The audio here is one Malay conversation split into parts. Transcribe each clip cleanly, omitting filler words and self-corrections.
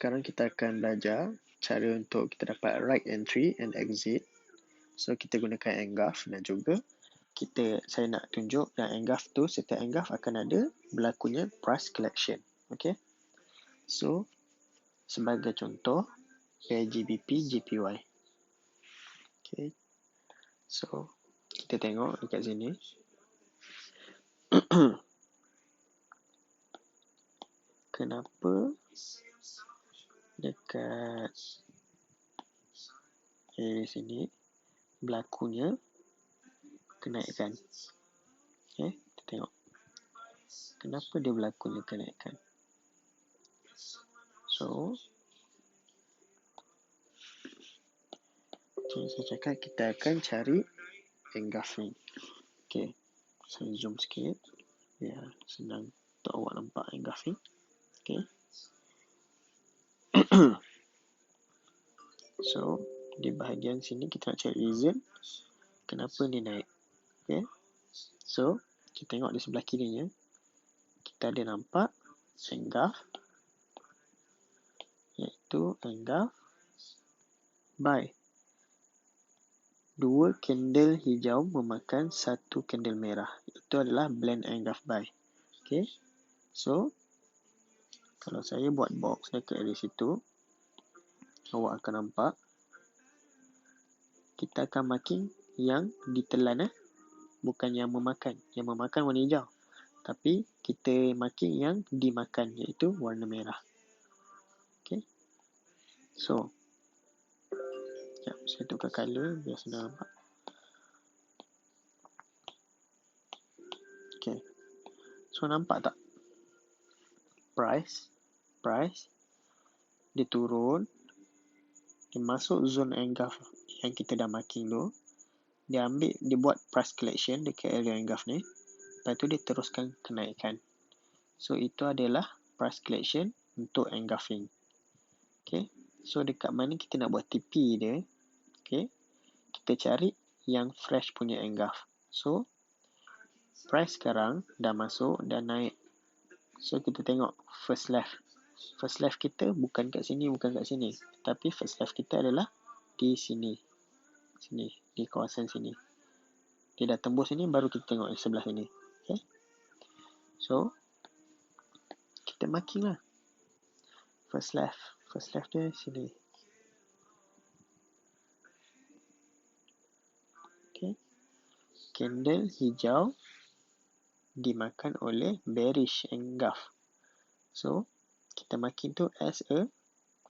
sekarang kita akan belajar cara untuk kita dapat right entry and exit. So, kita gunakan Engulf dan juga saya nak tunjuk yang Engulf tu, setiap Engulf akan ada berlakunya price collection. Okay. So, sebagai contoh, PIGBP, JPY. Okay. So, kita tengok dekat sini. Kenapa dekat area sini berlakunya kenaikan? Okay, kita tengok. Kenapa dia berlakunya kenaikan? So, saya cakap kita akan cari Engulf ni. Okay, saya zoom sikit biar senang untuk awak nampak Engulf ni. Okay. So, di bahagian sini kita nak cari reason kenapa dia naik. Okay. So, kita tengok di sebelah kirinya, kita ada nampak Engulf, iaitu Engulf buy. 2 candle hijau memakan 1 candle merah. Itu adalah blend Engulf buy. Okay. So, kalau saya buat box dekat area situ, awak akan nampak kita akan marking yang ditelan, bukan yang memakan. Yang memakan warna hijau, tapi kita marking yang dimakan, iaitu warna merah. Okay. So, saya tukar color biar senang nampak. Okay. So, nampak tak? Price dia turun, dia masuk zone Engulf yang kita dah marking tu, dia buat price collection dekat area Engulf ni, lepas tu dia teruskan kenaikan. So, itu adalah price collection untuk engulfing. Okay. So, dekat mana kita nak buat TP dia, okay, kita cari yang fresh punya Engulf. So, price sekarang dah masuk, dah naik. So, kita tengok first left. First left kita bukan kat sini, bukan kat sini. Tapi first left kita adalah di sini. Sini, di kawasan sini. Dia dah tembus sini, baru kita tengok di sebelah sini. Okay. So, kita marking lah. First left dia sini. Okay. Candle hijau dimakan oleh bearish Engulf. So, kita marking tu as a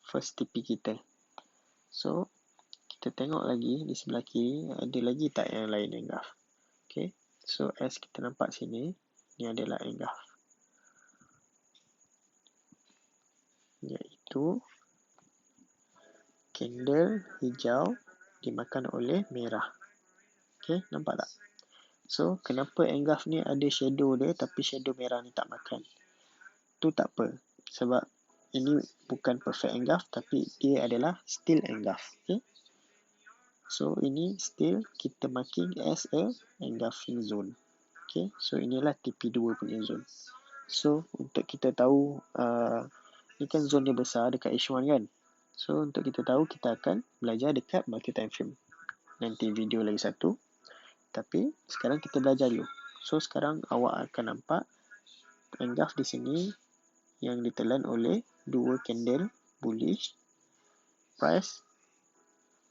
first TP kita. So, kita tengok lagi di sebelah kiri, ada lagi tak yang lain Engulf. Okay. So, as kita nampak sini, ni adalah Engulf, iaitu candle hijau dimakan oleh merah. Okay, nampak tak? So, kenapa Engulf ni ada shadow dia, tapi shadow merah ni tak makan? Tu tak apa, sebab ini bukan perfect Engulf, tapi dia adalah still Engulf. Okay. So, ini still kita marking as a engulfing zone. Okay. So, inilah TP2 punya zone. So, untuk kita tahu, ni kan zone dia besar dekat H1 kan. So, untuk kita tahu, kita akan belajar dekat market time frame. Nanti video lagi satu. Tapi, sekarang kita belajar dulu. So, sekarang awak akan nampak Engulf di sini yang ditelan oleh 2 candle bullish. Price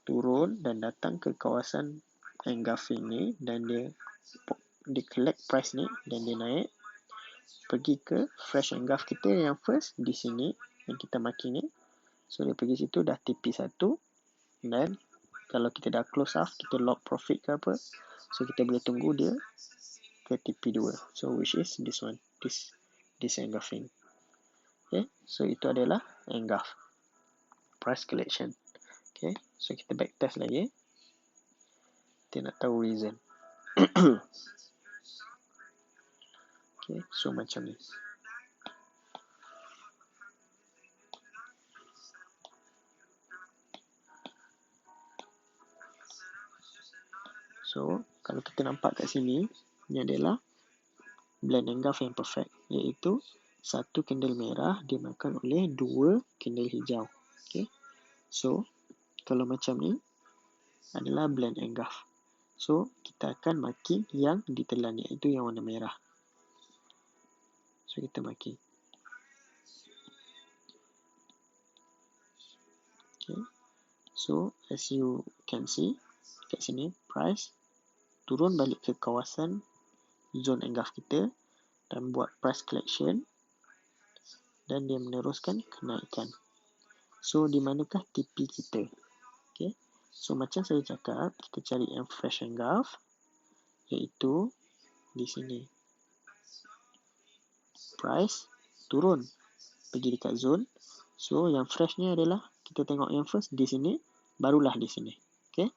turun dan datang ke kawasan engulfing ni, dan dia collect price ni dan dia naik pergi ke fresh Engulf kita yang first di sini yang kita marking ni. So, dia pergi situ dah TP1, dan kalau kita dah close off, kita lock profit ke apa, so kita boleh tunggu dia ke TP2. So, which is this one, this engulfing. Okay, so itu adalah Engulf price collection. Okay, so kita back test lagi. Kita nak tahu reason. Okay, so macam ni. So, kalau kita nampak kat sini, ni adalah blend Engulf yang perfect, iaitu satu candle merah dimakan oleh 2 candle hijau. Okay. So, kalau macam ni adalah blend engulf. So, kita akan marking yang ditelan, iaitu yang warna merah. So, kita marking. Okay. So, as you can see, kat sini, price turun balik ke kawasan zone engulf kita dan buat price collection dan dia meneruskan kenaikan. So, di manakah TP kita? Okay. So, macam saya cakap, kita cari yang fresh engulf, iaitu di sini. Price turun pergi dekat zone. So, yang fresh ni adalah kita tengok yang first di sini, barulah di sini. Okay.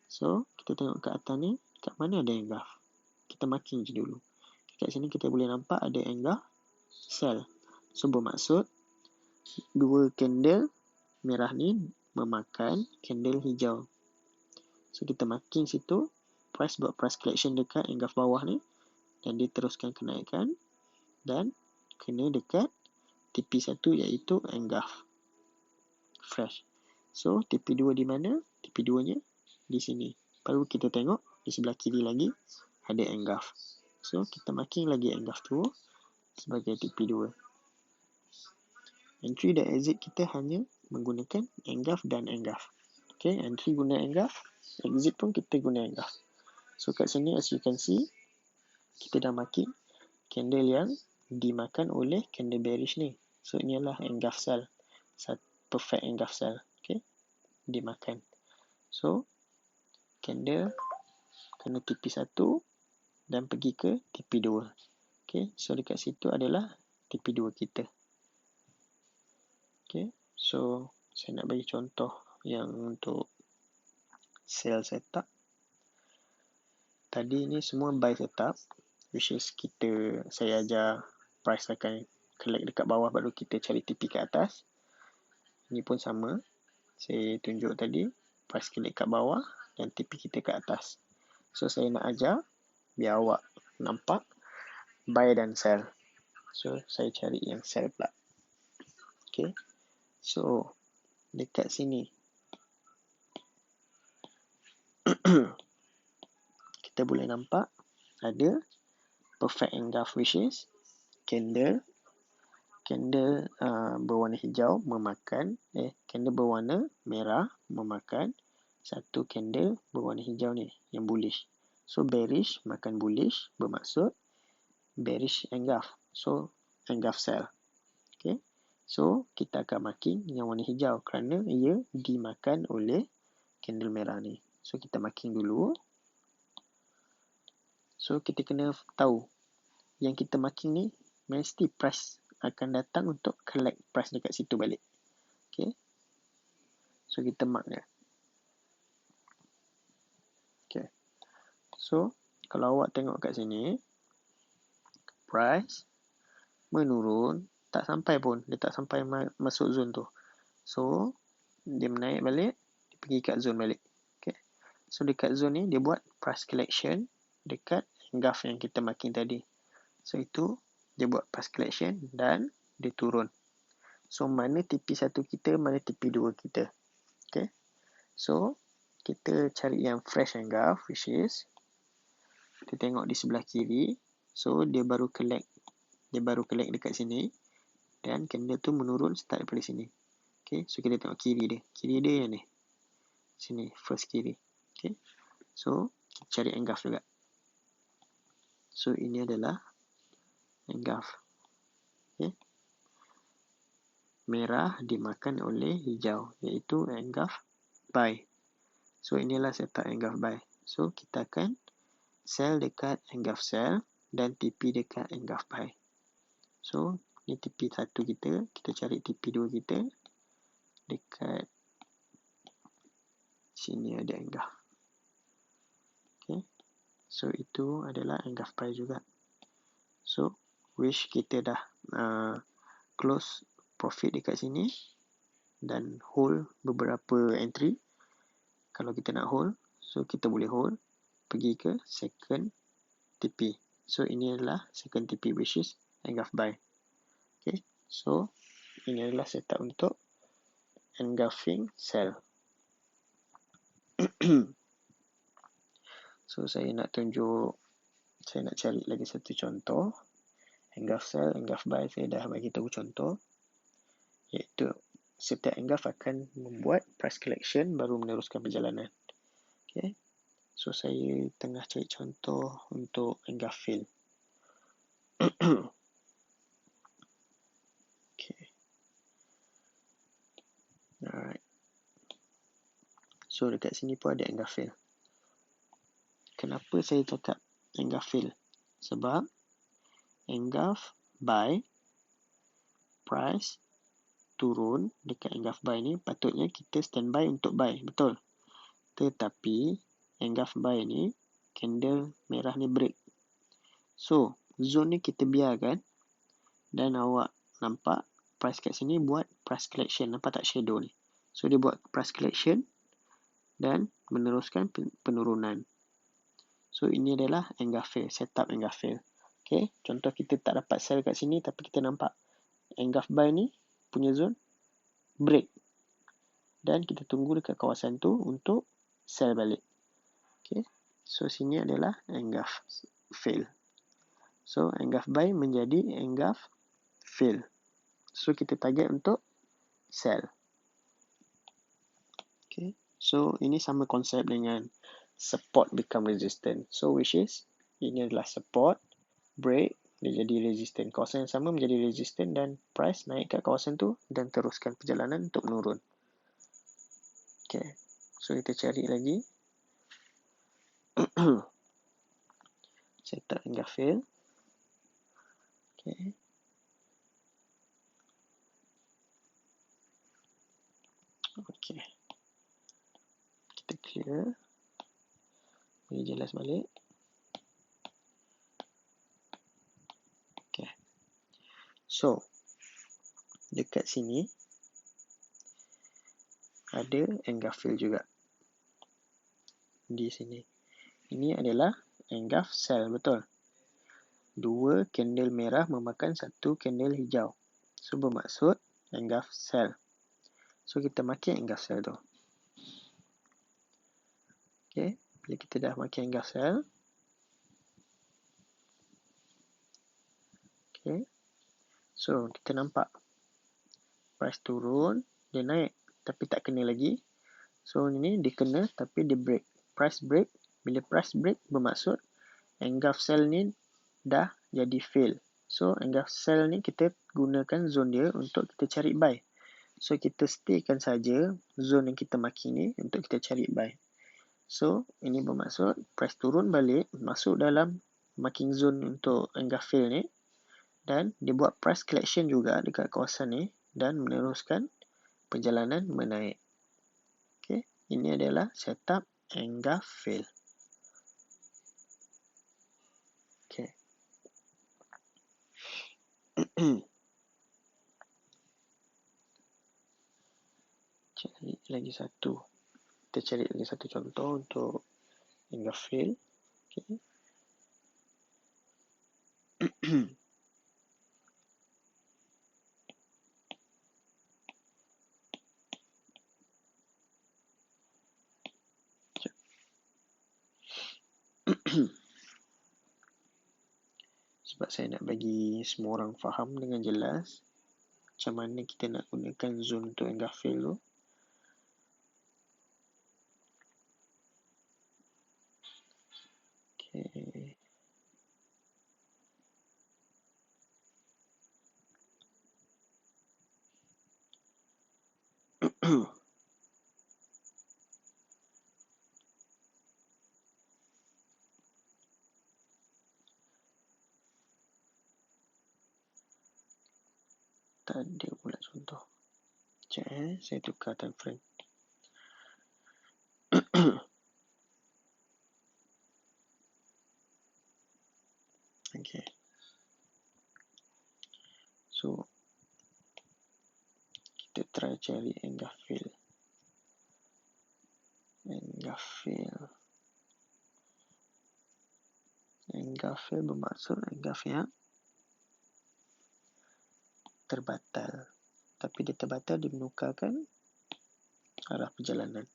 So, kita tengok kat atas ni, kat mana ada engulf. Kita marking je dulu. Kat sini kita boleh nampak ada engulf sell. So, bermaksud 2 candle merah ni memakan candle hijau. So, kita marking situ. Price buat price collection dekat engulf bawah ni. Dan dia teruskan kenaikan. Dan kena dekat TP1 iaitu engulf fresh. So, TP2 di mana? TP2 nya di sini. Baru kita tengok di sebelah kiri lagi ada engulf. So, kita marking lagi engulf tu sebagai TP2. Entry dan exit kita hanya menggunakan engulf dan engulf. Okay, entry guna engulf, exit pun kita guna engulf. So, kat sini as you can see, kita dah marking candle yang dimakan oleh candle bearish ni. So, ini adalah engulf sell. Perfect engulf sell. Okay, dimakan. So, candle kena TP1 dan pergi ke TP2. Okay, so dekat situ adalah TP2 kita. Okay, so saya nak bagi contoh yang untuk sell setup. Tadi ni semua buy setup, which is saya ajar price akan collect dekat bawah baru kita cari TP ke atas. Ini pun sama. Saya tunjuk tadi price collect kat bawah dan TP kita ke atas. So saya nak ajar biar awak nampak buy dan sell. So saya cari yang sell pula. Okay. So dekat sini kita boleh nampak ada perfect engulf, which is candle berwarna hijau memakan candle berwarna merah memakan satu candle berwarna hijau ni yang bullish. So bearish makan bullish, bermaksud bearish engulf. So engulf sell. Okay. So kita akan marking yang warna hijau kerana ia dimakan oleh candle merah ni. So kita marking dulu. So kita kena tahu yang kita marking ni mesti price akan datang untuk collect price dekat situ balik. Okay. So kita mark dia. Okay. So kalau awak tengok kat sini, price menurun, tak sampai pun. Dia tak sampai masuk zone tu. So, dia menaik balik, dia pergi kat zone balik. Okay. So, dekat zone ni, dia buat price collection dekat engulf yang kita marking tadi. So, itu dia buat price collection dan dia turun. So, mana TP1 kita, mana TP2 kita. Okay. So, kita cari yang fresh engulf, which is, kita tengok di sebelah kiri. So, dia baru collect dekat sini. Dan candle tu menurun start daripada sini. Okay, so kita tengok kiri dia. Kiri dia yang ni. Sini, first kiri. Okay, so kita cari engulf juga. So, ini adalah engulf. Okay. Merah dimakan oleh hijau, iaitu engulf buy. So, inilah setup engulf buy. So, kita akan sell dekat engulf sell dan TP dekat engulf buy. So, ni TP1 kita cari TP2 kita dekat sini ada engulf. Okay. So, itu adalah engulf price juga. So, which kita dah close profit dekat sini dan hold beberapa entry. Kalau kita nak hold, so kita boleh hold pergi ke second TP. So, ini adalah second TP, which is engulf buy. So, ini adalah setup untuk engulfing cell. So, saya nak cari lagi satu contoh. Engulf cell, engulf by, saya dah bagi tahu contoh. Iaitu, setiap engulf akan membuat price collection baru meneruskan perjalanan. Okay. So, saya tengah cari contoh untuk engulf fill. Okay. Alright. So, dekat sini pun ada engulf fill. Kenapa saya cakap engulf fill? Sebab engulf buy price turun dekat engulf buy ni, patutnya kita standby untuk buy, betul. Tetapi engulf buy ni candle merah ni break. So zone ni kita biarkan, dan awak nampak price kat sini buat price collection. Nampak tak shadow ni? So dia buat price collection dan meneruskan penurunan. So ini adalah engulf fill, setup engulf fill. Okay, contoh kita tak dapat sell kat sini, tapi kita nampak engulf buy ni punya zone break, dan kita tunggu dekat kawasan tu untuk sell balik. Okay, so sini adalah engulf fill. So engulf buy menjadi engulf fill. So kita target untuk sell. Okay, so ini sama konsep dengan support become resistant. So which is, ini adalah support, break, dia jadi resistant. Kawasan yang sama menjadi resistant dan price naik kat kawasan tu dan teruskan perjalanan untuk menurun. Okay, so kita cari lagi. Setup engulf fill. Okay. Okay. Kita clear. Ini jelas balik. Okay. So, dekat sini ada engulf fill juga. Di sini. Ini adalah engulf sell, betul. Dua candle merah memakan satu candle hijau. So, bermaksud engulf sell. So, kita makin engulf sell tu. Okay. Bila kita dah makin engulf sell. Okay. So, kita nampak price turun, dia naik tapi tak kena lagi. So, ini dia kena tapi dia break. Price break. Bila price break, bermaksud engulf sell ni dah jadi fail. So, engulf sell ni kita gunakan zone dia untuk kita cari buy. So, kita staykan saja zone yang kita maki ni untuk kita cari buy. So, ini bermaksud price turun balik, masuk dalam marking zone untuk engulf fail ni, dan dia buat price collection juga dekat kawasan ni dan meneruskan perjalanan menaik. Okay, ini adalah setup engulf fail. Okay. Cari lagi satu. Kita cari lagi satu contoh untuk engulf fail. Okay. Sebab saya nak bagi semua orang faham dengan jelas macam mana kita nak gunakan zone untuk engulf fail tu. Okay. Tak ada pula contoh. Sekejap saya tukar time frame. Okay. So, kita try cari engulf fail. Engulf fail. Engulf fail bermaksud engulf yang terbatal. Tapi dia terbatal, dia menukarkan arah perjalanan.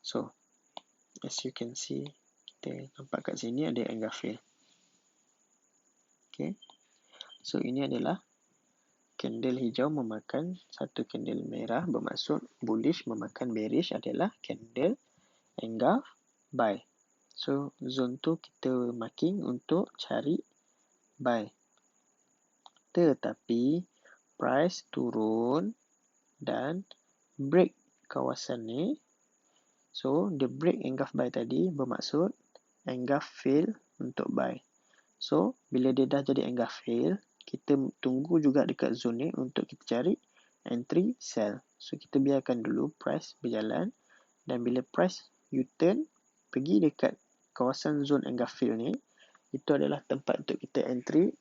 So, as you can see, kita nampak kat sini ada angle fail. Okay. So, ini adalah candle hijau memakan satu candle merah, bermaksud bullish memakan bearish adalah candle engulf buy. So, zone tu kita marking untuk cari buy. Tetapi, price turun dan break kawasan ni. So, the break engulf buy tadi bermaksud engulf fail untuk buy. So, bila dia dah jadi engulf fail, kita tunggu juga dekat zone ni untuk kita cari entry sell. So, kita biarkan dulu price berjalan dan bila price U-turn pergi dekat kawasan zone engulf fail ni, itu adalah tempat untuk kita entry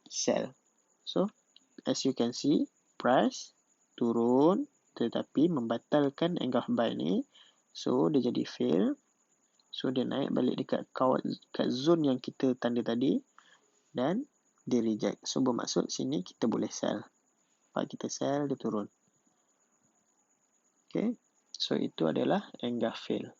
sell. So, as you can see, price turun tetapi membatalkan engulf buy ni. So, dia jadi fail. So, dia naik balik dekat zone yang kita tanda tadi dan dia reject. So, bermaksud sini kita boleh sell. Lepas kita sell, dia turun. Okay. So, itu adalah engulf fail.